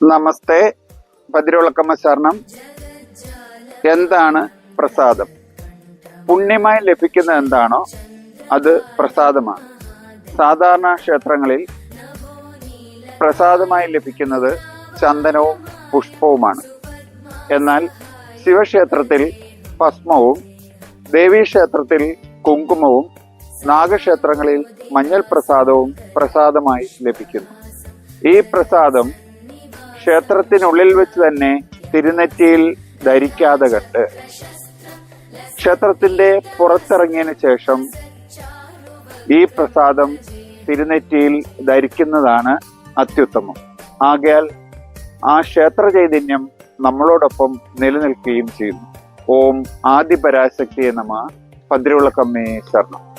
നമസ്തേ. ഭദ്രവിളക്കമ്മ ശരണം. എന്താണ് പ്രസാദം? പുണ്യമായി ലഭിക്കുന്ന എന്താണോ അത് പ്രസാദമാണ്. സാധാരണ ക്ഷേത്രങ്ങളിൽ പ്രസാദമായി ലഭിക്കുന്നത് ചന്ദനവും പുഷ്പവുമാണ്. എന്നാൽ ശിവക്ഷേത്രത്തിൽ ഭസ്മവും, ദേവീക്ഷേത്രത്തിൽ കുങ്കുമവും, നാഗക്ഷേത്രങ്ങളിൽ മഞ്ഞൾ പ്രസാദവും പ്രസാദമായി ലഭിക്കുന്നു. ഈ പ്രസാദം ക്ഷേത്രത്തിനുള്ളിൽ വെച്ച് തന്നെ തിരുനെറ്റിയിൽ ധരിക്കാതെ കണ്ട് ക്ഷേത്രത്തിന്റെ പുറത്തിറങ്ങിയതിന് ശേഷം ഈ പ്രസാദം തിരുനെറ്റിയിൽ ധരിക്കുന്നതാണ് അത്യുത്തമം. ആകയാൽ ആ ക്ഷേത്ര ചൈതന്യം നമ്മളോടൊപ്പം നിലനിൽക്കുകയും ചെയ്യുന്നു. ഓം ആദിപരാശക്തിയെ നമഃ. ഭദ്രവിളക്കമ്മേ ശരണം.